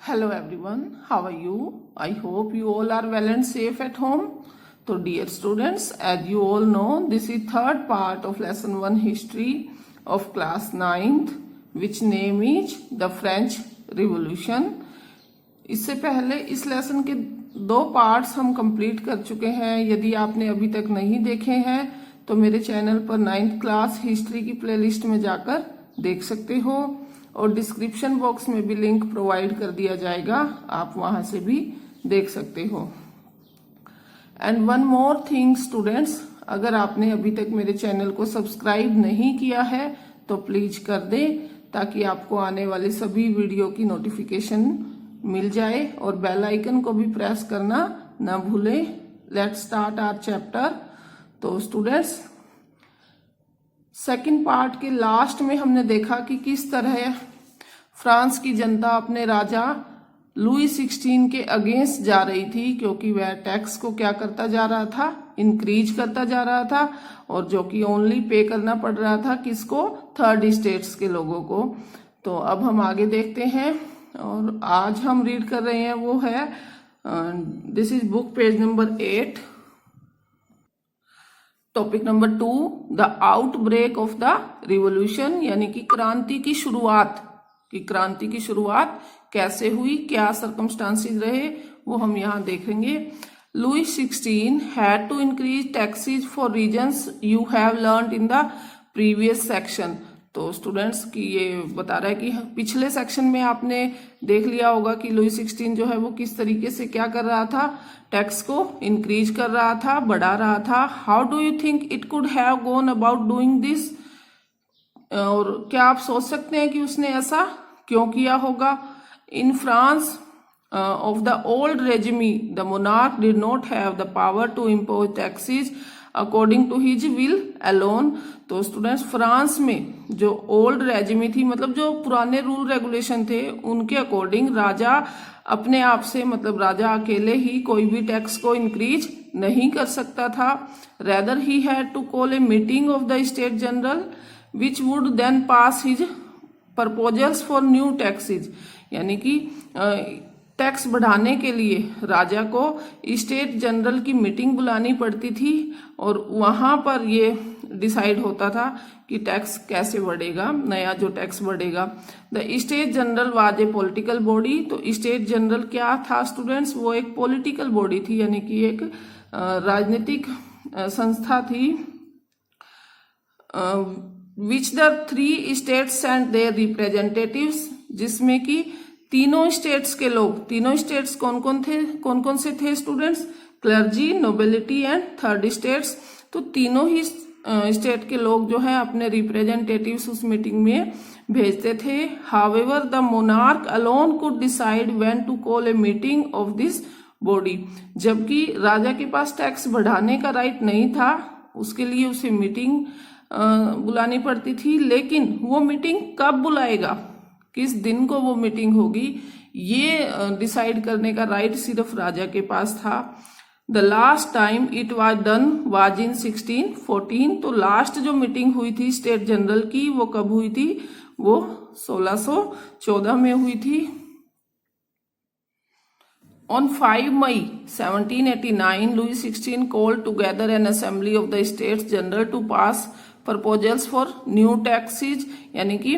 Hello everyone, how are you? I hope you all are well and safe at home. So dear students, as you all know, this is third part of lesson 1 history of class 9th, which name is the French Revolution. इससे पहले इस lesson के 2 parts हम complete कर चुके हैं. यदि आपने अभी तक नहीं देखे हैं तो मेरे चैनल पर 9th क्लास हिस्ट्री की प्लेलिस्ट में जाकर देख सकते हो और डिस्क्रिप्शन बॉक्स में भी लिंक प्रोवाइड कर दिया जाएगा, आप वहां से भी देख सकते हो. And one more thing students, अगर आपने अभी तक मेरे चैनल को सब्सक्राइब नहीं किया है तो प्लीज कर दें ताकि आपको आने वाले सभी वीडियो की नोटिफिकेशन मिल जाए और बेल आइकन को भी प्रेस करना ना भूलें. Let's start our chapter. तो स्टूडेंट्स, सेकंड पार्ट के लास्ट में हमने देखा कि किस तरह फ्रांस की जनता अपने राजा लुई 16 के अगेंस्ट जा रही थी, क्योंकि वह टैक्स को क्या करता जा रहा था, इंक्रीज करता जा रहा था, और जो कि ओनली पे करना पड़ रहा था किसको, थर्ड स्टेट्स के लोगों को. तो अब हम आगे देखते हैं और आज हम रीड कर रहे हैं वो है this is book page number 8. Topic number 2, the outbreak of the revolution, यानी कि क्रांति की शुरुआत. कि क्रांति की शुरुआत कैसे हुई, क्या सर्कमस्टांसेस रहे, वो हम यहाँ देखेंगे. Louis 16 had to increase taxes for reasons you have learned in the previous section. तो स्टूडेंट्स की ये बता रहा है कि पिछले सेक्शन में आपने देख लिया होगा कि लुई 16 जो है वो किस तरीके से क्या कर रहा था, टैक्स को इंक्रीज कर रहा था, बढ़ा रहा था. How do you think it could have gone about doing this, और क्या आप सोच सकते हैं कि उसने ऐसा क्यों किया होगा. In France of the old regime the monarch did not have the power to impose taxes according to his will alone. तो स्टूडेंट्स, फ्रांस में जो ओल्ड रेजिमी थी, मतलब जो पुराने रूल रेगुलेशन थे, उनके अकॉर्डिंग राजा अपने आप से, मतलब राजा अकेले ही कोई भी टैक्स को इंक्रीज नहीं कर सकता था. Rather he had to call a meeting of the state general which would then pass his proposals for new taxes. यानी कि टैक्स बढ़ाने के लिए राजा को स्टेट जनरल की मीटिंग बुलानी पड़ती थी और वहां पर ये डिसाइड होता था कि टैक्स कैसे बढ़ेगा, नया जो टैक्स बढ़ेगा. The state general was a political body. तो स्टेट जनरल क्या था स्टूडेंट्स, वो एक पॉलिटिकल बॉडी थी, यानी कि एक राजनीतिक संस्था थी. Which the 3 states and their representatives, जिसमें कि तीनों स्टेट्स के लोग, तीनों स्टेट्स कौन कौन से थे students, clergy, nobility and third states. तो तीनों ही स्टेट के लोग जो है अपने रिप्रेजेंटेटिव्स उस मीटिंग में भेजते थे. However the monarch alone could decide when to call a meeting of this body. जबकि राजा के पास टैक्स बढ़ाने का राइट नहीं था, उसके लिए उसे मीटिंग बुलानी पड़ती थी. लेकिन वो मीटिंग कब बुलाएगा, किस दिन को वो मीटिंग होगी, ये डिसाइड करने का राइट सिर्फ राजा के पास था. The last time it was done was in 1614. तो लास्ट जो मीटिंग हुई थी स्टेट जनरल की वो कब हुई थी, वो 1614 में हुई थी. On 5 May 1789, Louis XVI called together an assembly of the States General to pass proposals for new taxes. यानी कि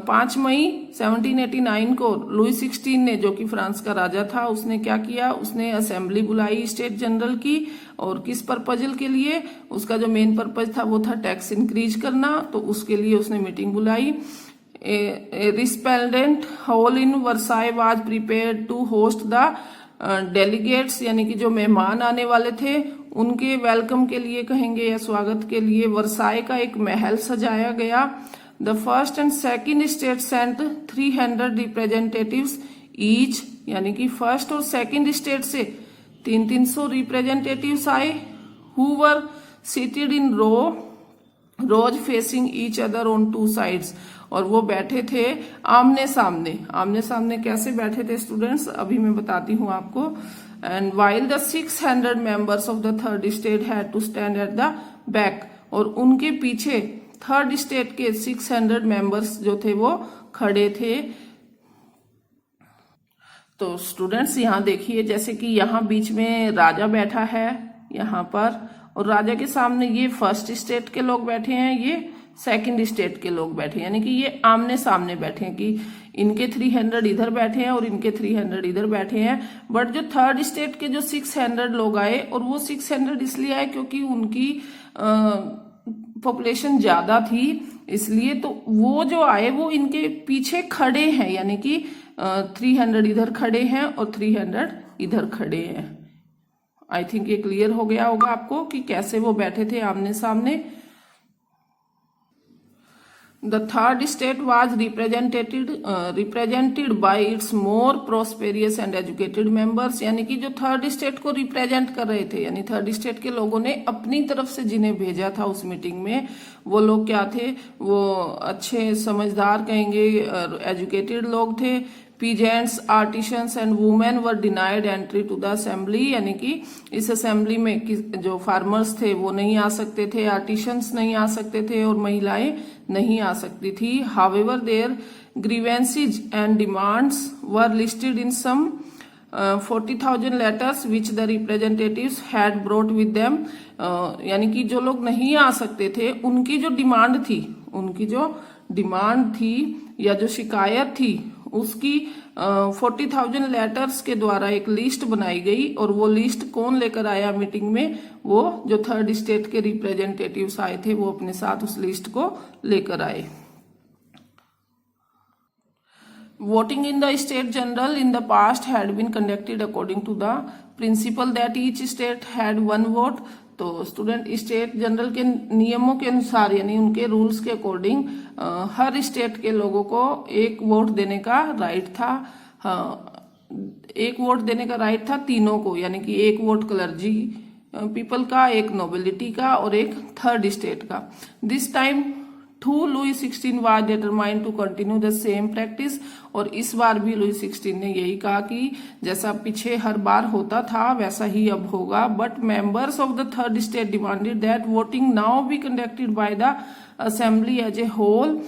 5 मई 1789 को लुई 16 ने, जो कि फ्रांस का राजा था, उसने क्या किया, उसने असेंबली बुलाई स्टेट जनरल की. और किस पर्पजल के लिए, उसका जो मेन पर्पज था वो था टैक्स इंक्रीज करना. तो उसके लिए उसने मीटिंग बुलाई. Resplendent hall in Versailles was prepared to host the delegates, यानी कि जो मेहमान आने वाले थे उनके वेलकम के लिए कहेंगे या स्वागत के लिए वर्साई का एक महल सजाया गया. The first and second state sent 300 representatives each, यानी कि फर्स्ट और सेकंड स्टेट से 300 रिप्रेजेंटेटिव्स आए. Who were seated in rows facing each other on 2 sides. और वो बैठे थे आमने सामने. आमने सामने कैसे बैठे थे स्टूडेंट्स, अभी मैं बताती हूँ आपको. And while the 600 members of the third state had to stand at the back. और उनके पीछे थर्ड स्टेट के 600 मेंबर्स जो थे वो खड़े थे. तो स्टूडेंट्स यहाँ देखिए, जैसे कि यहाँ बीच में राजा बैठा है यहाँ पर, और राजा के सामने ये फर्स्ट स्टेट के लोग बैठे हैं, ये सेकंड स्टेट के लोग बैठे हैं, यानी कि ये आमने सामने बैठे हैं कि इनके 300 इधर बैठे हैं और इनके 300 इधर बैठे हैं। बट जो थर्ड स्टेट के जो 600 लोग आए, और वो 600 इसलिए आए क्योंकि उनकी पॉपुलेशन ज्यादा थी, इसलिए तो वो जो आए वो इनके पीछे खड़े हैं, यानी कि 300 इधर खड़े हैं और 300 इधर खड़े हैं। आई थिंक ये क्लियर हो गया होगा आपको कि कैसे वो बैठे थे आमने सामने। The third state was represented by its more prosperous and educated members, यानी कि जो थर्ड स्टेट को रिप्रेजेंट कर रहे थे, यानी थर्ड स्टेट के लोगों ने अपनी तरफ से जिन्हें भेजा था उस मीटिंग में, वो लोग क्या थे, वो अच्छे समझदार कहेंगे एजुकेटेड लोग थे। Peasants, artisans and women were denied entry to the assembly, यानी कि इस असेंबली में जो फार्मर्स थे वो नहीं आ सकते थे, आर्टिशंस नहीं आ सकते थे और महिलाएं नहीं आ सकती थी। However their grievances and demands were listed in some 40,000 letters which the representatives had brought with them, यानी कि जो लोग नहीं आ सकते थे उनकी जो डिमांड थी या जो शिकायत थी उसकी 40,000 लेटर्स के द्वारा एक लिस्ट बनाई गई, और वो लिस्ट कौन लेकर आया मीटिंग में, वो जो थर्ड स्टेट के रिप्रेजेंटेटिव्स आए थे वो अपने साथ उस लिस्ट को लेकर आए। Voting in the state general in the past had been conducted according to the principle that each state had one vote। तो स्टूडेंट स्टेट जनरल के नियमों के अनुसार, यानी उनके रूल्स के अकॉर्डिंग हर स्टेट के लोगों को एक वोट देने का राइट था। एक वोट देने का राइट था तीनों को, यानी कि एक वोट क्लर्जी पीपल का, एक नोबिलिटी का और एक थर्ड स्टेट का। This time Louis 16 was determined to continue the same practice, और इस बार भी लुई 16 ने यही कहा कि जैसा पीछे हर बार होता था वैसा ही अब होगा। But members of the third state demanded that voting now be conducted by the assembly as a whole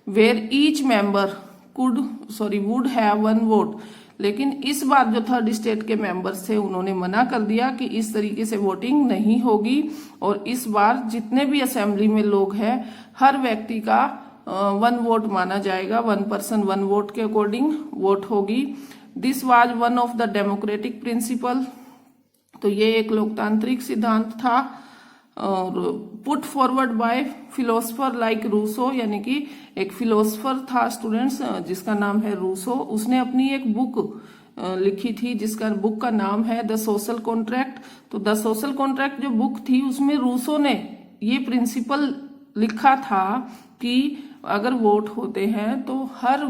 where each member would have one vote. लेकिन इस बार जो थर्ड स्टेट के मेंबर्स थे उन्होंने मना कर दिया कि इस तरीके से वोटिंग नहीं होगी, और इस बार जितने भी असेंबली में लोग हैं हर व्यक्ति का 1 वोट माना जाएगा, 1 पर्सन 1 वोट के अकॉर्डिंग वोट होगी। This was one of the democratic principle, तो ये एक लोकतांत्रिक सिद्धांत था, और put forward by philosopher like Rousseau, यानी कि एक फिलोसफर था स्टूडेंट्स जिसका नाम है रूसो। उसने अपनी एक बुक लिखी थी जिसका बुक का नाम है द सोशल कॉन्ट्रैक्ट। तो द सोशल कॉन्ट्रैक्ट जो बुक थी उसमें रूसो ने ये प्रिंसिपल लिखा था कि अगर वोट होते हैं तो हर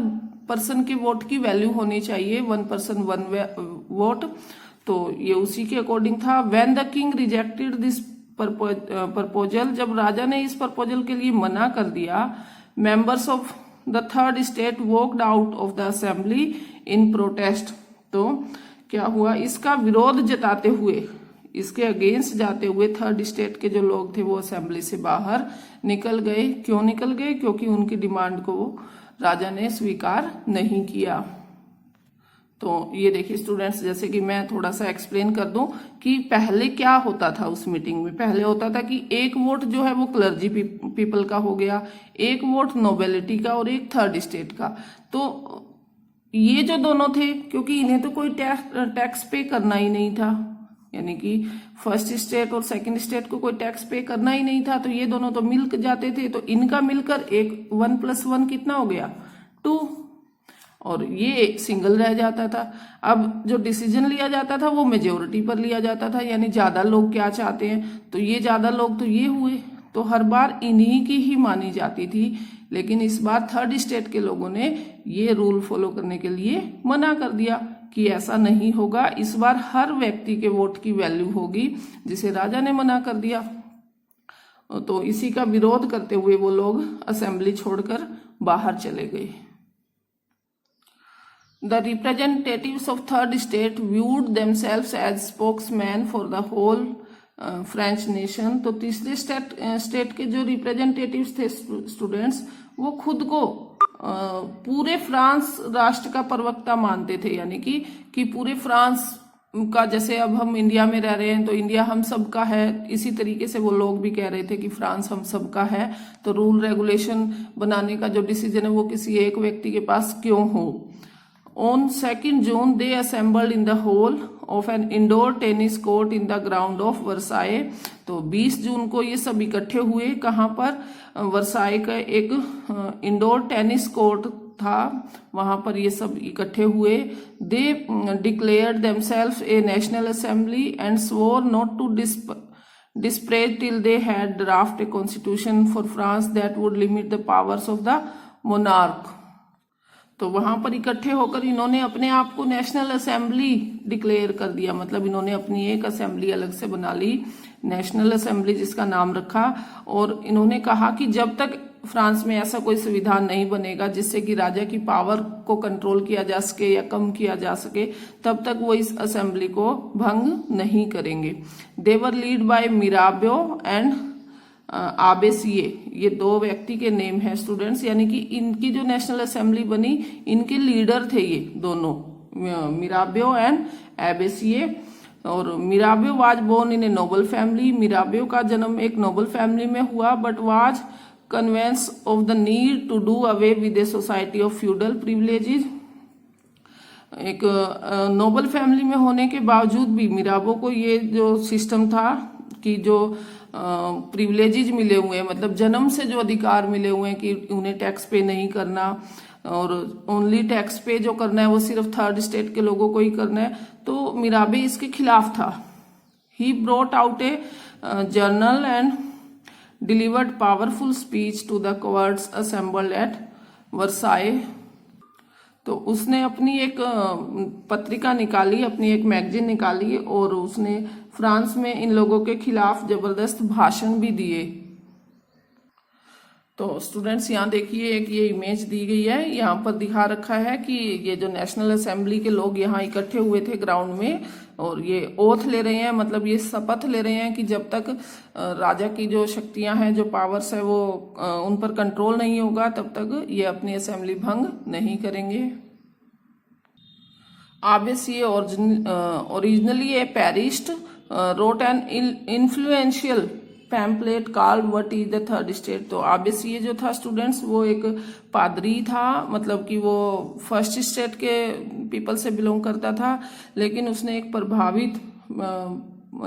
पर्सन के वोट की वैल्यू होनी चाहिए, 1 पर्सन 1 वोट। तो ये उसी के अकॉर्डिंग था। When the king rejected this proposal, जब राजा ने इस प्रपोजल के लिए मना कर दिया, members of the third state walked out of the assembly in protest. तो क्या हुआ, इसका विरोध जताते हुए, इसके अगेंस्ट जाते हुए थर्ड स्टेट के जो लोग थे वो असेंबली से बाहर निकल गए। क्यों निकल गए? क्योंकि उनकी डिमांड को राजा ने स्वीकार नहीं किया। तो ये देखिए स्टूडेंट्स, जैसे कि मैं थोड़ा सा एक्सप्लेन कर दूं कि पहले क्या होता था उस मीटिंग में। पहले होता था कि एक वोट जो है वो क्लर्जी पीपल का हो गया, एक वोट नोबेलिटी का और एक थर्ड स्टेट का। तो ये जो दोनों थे, क्योंकि इन्हें तो कोई टैक्स पे करना ही नहीं था, यानी कि फर्स्ट स्टेट और सेकंड स्टेट को कोई टैक्स पे करना ही नहीं था, तो ये दोनों तो मिल जाते थे। तो इनका मिलकर एक 1 + 1 कितना हो गया, 2, और ये सिंगल रह जाता था। अब जो डिसीजन लिया जाता था वो मेजोरिटी पर लिया जाता था, यानी ज्यादा लोग क्या चाहते हैं, तो ये ज्यादा लोग तो ये हुए, तो हर बार इन्हीं की ही मानी जाती थी। लेकिन इस बार थर्ड स्टेट के लोगों ने ये रूल फॉलो करने के लिए मना कर दिया कि ऐसा नहीं होगा, इस बार हर व्यक्ति के वोट की वैल्यू होगी, जिसे राजा ने मना कर दिया। तो इसी का विरोध करते हुए वो लोग असेंबली छोड़कर बाहर चले गए। The representatives of third state viewed themselves as spokesmen for the whole French nation। तो तीसरे स्टेट के जो रिप्रेजेंटेटिव्स थे स्टूडेंट्स, वो खुद को पूरे फ्रांस राष्ट्र का प्रवक्ता मानते थे, यानी कि पूरे फ्रांस का, जैसे अब हम इंडिया में रह रहे हैं तो इंडिया हम सब का है, इसी तरीके से वो लोग भी कह रहे थे कि फ्रांस हम सब का है, तो रूल रेगुलेशन बनाने का जो डिसीजन है वो किसी एक व्यक्ति के पास क्यों हो। On 2nd June, they assembled in the hall of an indoor tennis court in the ground of Versailles। तो 20 जून को ये सब इकट्ठे हुए, कहाँ पर, वर्साई का एक इंडोर टेनिस कोर्ट था, वहां पर ये सब इकट्ठे हुए। They declared themselves a national assembly and swore not to disparage till they had drafted a constitution for France that would limit the powers of the monarch। तो वहां पर इकट्ठे होकर इन्होंने अपने आप को नेशनल असेंबली डिक्लेयर कर दिया, मतलब इन्होंने अपनी एक असेंबली अलग से बना ली, नेशनल असेंबली जिसका नाम रखा। और इन्होंने कहा कि जब तक फ्रांस में ऐसा कोई संविधान नहीं बनेगा जिससे कि राजा की पावर को कंट्रोल किया जा सके या कम किया जा सके, तब तक वो इस असेंबली को भंग नहीं करेंगे। दे वर लीड बाय मिराबेau एंड आबेसिए, ये दो व्यक्ति के नेम है स्टूडेंट्स, यानी कि इनकी जो नेशनल असेंबली बनी इनके लीडर थे ये दोनों, मिराबेau एंड आबेसिए। और Mirabeau was born in a noble family, Mirabeau का जन्म एक नोबल फैमिली में हुआ, but was convince of the need to do away with a society of feudal privileges. एक नोबल फैमिली में होने के बावजूद भी मिराबेau को ये जो सिस्टम था कि जो प्रिविलेजेस मिले हुए हैं, मतलब जन्म से जो अधिकार मिले हुए हैं कि उन्हें टैक्स पे नहीं करना और ओनली टैक्स पे जो करना है वो सिर्फ थर्ड स्टेट के लोगों को ही करना है, तो मिराबे इसके खिलाफ था। He brought out a journal and delivered powerful speech to the courts assembled at Versailles. तो उसने अपनी एक पत्रिका निकाली, अपनी एक मैगजीन निकाली और उसने फ्रांस में इन लोगों के खिलाफ जबरदस्त भाषण भी दिए। तो स्टूडेंट्स यहाँ देखिए एक ये इमेज दी गई है, यहाँ पर दिखा रखा है कि ये जो नेशनल असेंबली के लोग यहाँ इकट्ठे हुए थे ग्राउंड में और ये ओथ ले रहे हैं, मतलब ये शपथ ले रहे हैं कि जब तक राजा की जो शक्तियां हैं, जो पावर्स है वो उन पर कंट्रोल नहीं होगा तब तक ये अपनी असेंबली भंग नहीं करेंगे। Obviously, originally a Parist wrote an influential pamphlet called what is the third state. तो ऑब्वियसली ये जो था स्टूडेंट्स वो एक पादरी था, मतलब कि वो फर्स्ट स्टेट के पीपल से बिलोंग करता था, लेकिन उसने एक प्रभावित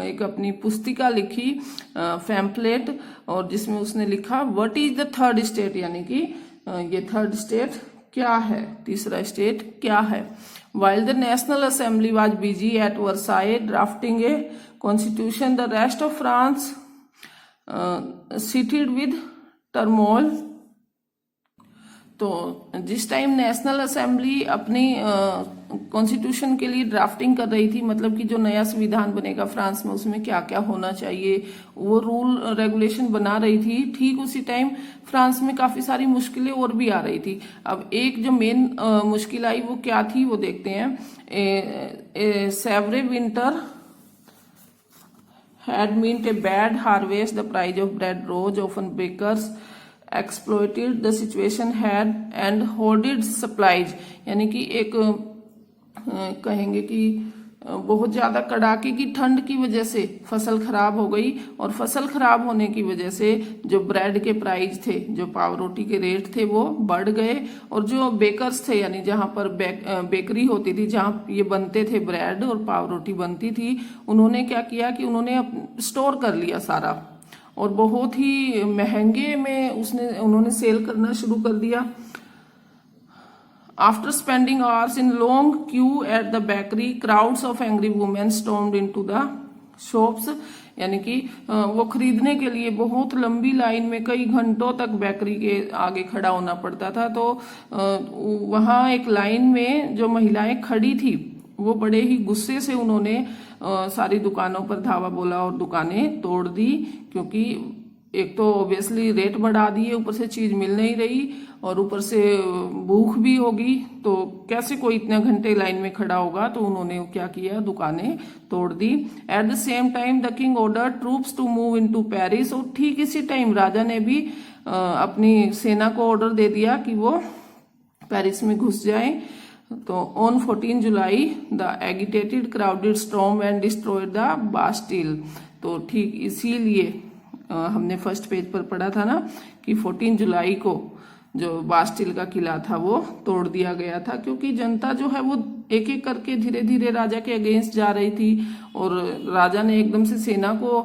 एक अपनी पुस्तिका लिखी पैम्पलेट, और जिसमें उसने लिखा what is the third state, यानी कि ये थर्ड स्टेट क्या है, तीसरा स्टेट क्या है। While the National Assembly was busy at Versailles drafting a constitution, the rest of France seated with turmoil। तो जिस टाइम नेशनल असेंबली अपनी कॉन्स्टिट्यूशन के लिए ड्राफ्टिंग कर रही थी, मतलब कि जो नया संविधान बनेगा फ्रांस में उसमें क्या क्या होना चाहिए, वो रूल रेगुलेशन बना रही थी, ठीक उसी टाइम फ्रांस में काफी सारी मुश्किलें और भी आ रही थी। अब एक जो मेन मुश्किल आई वो क्या थी वो देखते हैं। Severe winter had meant a bad harvest, the price of bread rose, often bakers exploited the situation had and hoarded supplies। यानी कि एक कहेंगे कि बहुत ज्यादा कड़ाके की ठंड की वजह से फसल खराब हो गई, और फसल खराब होने की वजह से जो ब्रेड के प्राइस थे, जो पाव रोटी के रेट थे वो बढ़ गए, और जो बेकर्स थे यानी जहां पर बेकरी होती थी, जहां ये बनते थे ब्रेड और पाव रोटी बनती थी, उन्होंने क्या किया कि उन्होंने स्टोर कर लिया सारा, और बहुत ही महंगे में उन्होंने सेल करना शुरू कर दिया। After spending hours in long queue at the bakery, crowds of angry women stormed into the shops। यानी कि वो खरीदने के लिए बहुत लंबी लाइन में कई घंटों तक बेकरी के आगे खड़ा होना पड़ता था। तो वहां एक लाइन में जो महिलाएं खड़ी थी वो बड़े ही गुस्से से उन्होंने सारी दुकानों पर धावा बोला और दुकानें तोड़ दी, क्योंकि एक तो ऑब्वियसली रेट बढ़ा दिए, ऊपर से चीज मिल नहीं रही और ऊपर से भूख भी होगी, तो कैसे कोई इतने घंटे लाइन में खड़ा होगा। तो उन्होंने क्या किया, दुकानें तोड़ दी। At the same time the king order troops to move into Paris. और ठीक इसी टाइम राजा ने भी अपनी सेना को ऑर्डर दे दिया कि वो पेरिस में घुस जाएं। तो on 14 July the agitated crowded storm and destroyed the Bastille. तो ठीक इसीलिए हमने फर्स्ट पेज पर पढ़ा था ना कि 14 जुलाई को जो बास्टिल का किला था वो तोड़ दिया गया था, क्योंकि जनता जो है वो एक एक करके धीरे धीरे राजा के अगेंस्ट जा रही थी और राजा ने एकदम से सेना को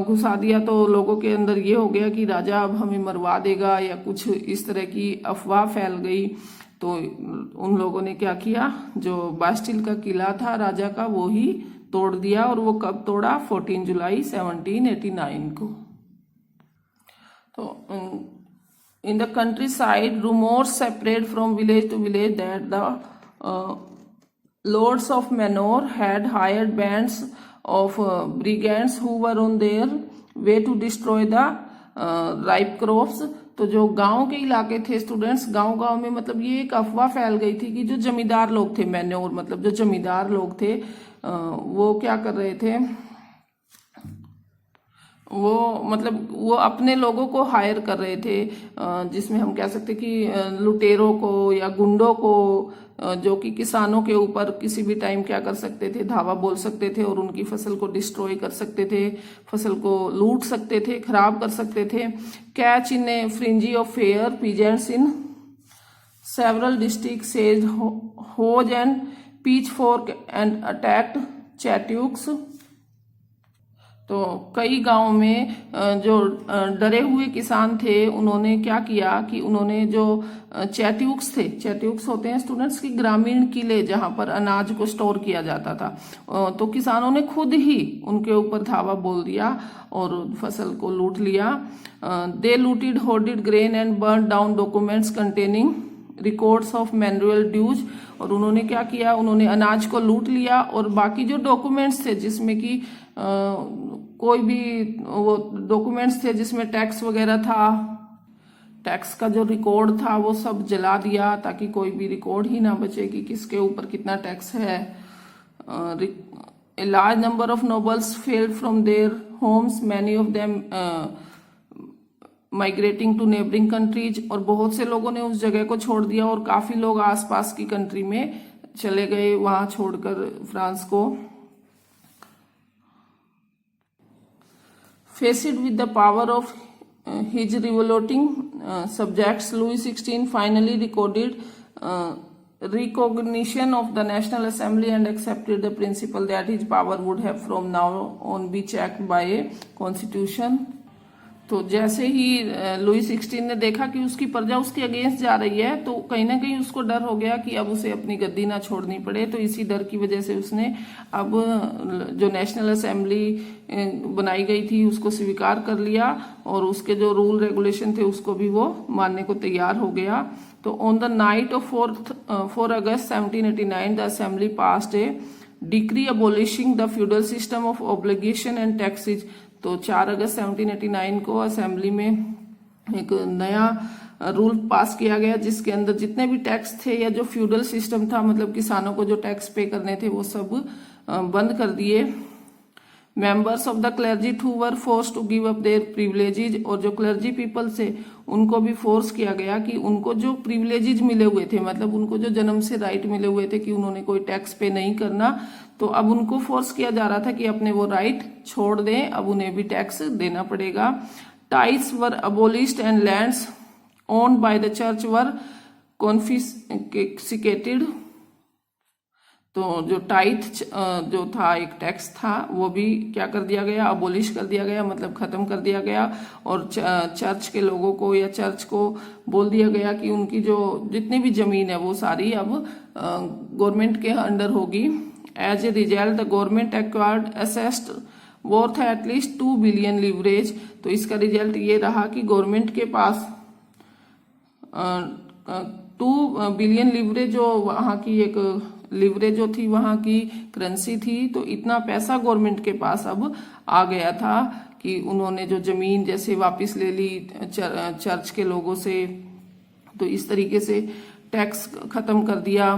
घुसा दिया। तो लोगों के अंदर ये हो गया कि राजा अब हमें मरवा देगा या कुछ इस तरह की अफवाह फैल गई। तो उन लोगों ने क्या किया, जो बास्टिल का किला था राजा का वो ही तोड़ दिया। और वो कब तोड़ा, 14 जुलाई 1789 को। तो in the countryside, rumors spread from village to village that the lords of Manor had hired bands of brigands who were on their way to destroy the ripe crops। तो जो गांव के इलाके थे स्टूडेंट्स, गांव में मतलब ये एक अफवाह फैल गई थी कि जो जमींदार लोग थे, मैनोर मतलब जो जमींदार लोग थे, वो क्या कर रहे थे, वो अपने लोगों को हायर कर रहे थे, जिसमें हम कह सकते कि लुटेरों को या गुंडों को, जो कि किसानों के ऊपर किसी भी टाइम क्या कर सकते थे, धावा बोल सकते थे और उनकी फसल को डिस्ट्रॉय कर सकते थे, फसल को लूट सकते थे, खराब कर सकते थे। Catch in a frenzy of fear peasants in several district seized hoes and pitchfork and attacked chateaux. तो कई गांव में जो डरे हुए किसान थे उन्होंने क्या किया कि उन्होंने जो चैट्यूक्स थे, चैट्यूक्स होते हैं स्टूडेंट्स की ग्रामीण किले जहां पर अनाज को स्टोर किया जाता था, तो किसानों ने खुद ही उनके ऊपर धावा बोल दिया और फसल को लूट लिया। They looted hoarded grain and burn down documents containing records of manual dues. और उन्होंने क्या किया, उन्होंने अनाज को लूट लिया और बाकी जो डॉक्यूमेंट्स थे जिसमें कि कोई भी वो डॉक्यूमेंट्स थे जिसमें टैक्स वगैरह था, टैक्स का जो रिकॉर्ड था वो सब जला दिया ताकि कोई भी रिकॉर्ड ही ना बचे कि किसके ऊपर कितना टैक्स है। A large number of nobles fled from their homes, many of them migrating to neighbouring countries. और बहुत से लोगों ने उस जगह को छोड़ दिया और काफी लोग आसपास की कंट्री में चले गए, वहां छोड़कर फ्रांस को। Faced with the power of his revolting subjects, Louis XVI finally recorded recognition of the National Assembly and accepted the principle that his power would have from now on be checked by a constitution। तो जैसे ही Louis 16 ने देखा कि उसकी प्रजा उसके against जा रही है, तो कहीं ना कहीं उसको डर हो गया कि अब उसे अपनी गद्दी ना छोड़नी पड़े। तो इसी डर की वजह से उसने अब जो नेशनल असेंबली बनाई गई थी उसको स्वीकार कर लिया और उसके जो रूल रेगुलेशन थे उसको भी वो मानने को तैयार हो गया। तो on the night of 4 August 1789 the assembly passed a decree abolishing the feudal system of obligation and taxes. तो 4 अगस्त 1789 को असेंबली में एक नया रूल पास किया गया जिसके अंदर जितने भी टैक्स थे या जो फ्यूडल सिस्टम था, मतलब किसानों को जो टैक्स पे करने थे वो सब बंद कर दिए। Members of the clergy too were force to give up their privileges. और जो क्लर्जी पीपल से उनको भी फोर्स किया गया कि उनको जो प्रिविलेजेज मिले हुए थे, मतलब उनको जो जन्म से राइट मिले हुए थे कि उन्होंने कोई टैक्स पे नहीं करना, तो अब उनको फोर्स किया जा रहा था कि अपने वो राइट छोड़ दें, अब उन्हें भी टैक्स देना पड़ेगा। Tights were abolished and lands owned by the church were confiscated. तो जो टाइथ जो था, एक टैक्स था, वो भी क्या कर दिया गया, अबोलिश कर दिया गया, मतलब खत्म कर दिया गया। और चर्च के लोगों को या चर्च को बोल दिया गया कि उनकी जो जितनी भी जमीन है वो सारी अब गवर्नमेंट के अंडर होगी। As a result the government acquired assessed worth at least 2 billion leverage. तो इसका रिजल्ट ये रहा कि गवर्नमेंट के पास 2 बिलियन लीवरेज, जो वहां की एक लिवरेज जो थी वहां की करेंसी थी, तो इतना पैसा गवर्नमेंट के पास अब आ गया था कि उन्होंने जो जमीन जैसे वापस ले ली चर्च के लोगों से, तो इस तरीके से टैक्स खत्म कर दिया।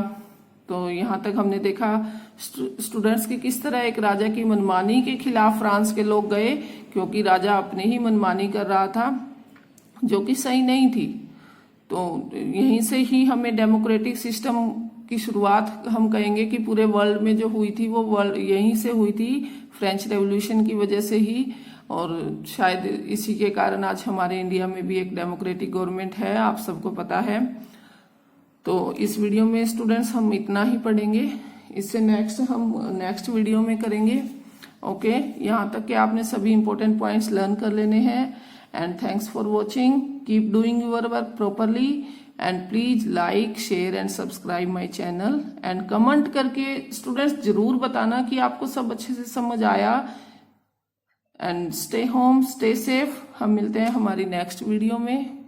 तो यहाँ तक हमने देखा स्टूडेंट्स की किस तरह एक राजा की मनमानी के खिलाफ फ्रांस के लोग गए, क्योंकि राजा अपने ही मनमानी कर रहा था जो कि सही नहीं थी। तो यहीं से ही हमें डेमोक्रेटिक सिस्टम की शुरुआत हम कहेंगे कि पूरे वर्ल्ड में जो हुई थी वो वर्ल्ड यहीं से हुई थी, फ्रेंच रेवोल्यूशन की वजह से ही। और शायद इसी के कारण आज हमारे इंडिया में भी एक डेमोक्रेटिक गवर्नमेंट है, आप सबको पता है। तो इस वीडियो में स्टूडेंट्स हम इतना ही पढ़ेंगे, इससे नेक्स्ट वीडियो में करेंगे। ओके, यहाँ तक कि आपने सभी इंपॉर्टेंट पॉइंट्स लर्न कर लेने हैं। And thanks for watching, keep doing your work properly and please like, share and subscribe my channel. And comment करके स्टूडेंट्स जरूर बताना कि आपको सब अच्छे से समझ आया। And stay home, stay safe. हम मिलते हैं हमारी नेक्स्ट वीडियो में।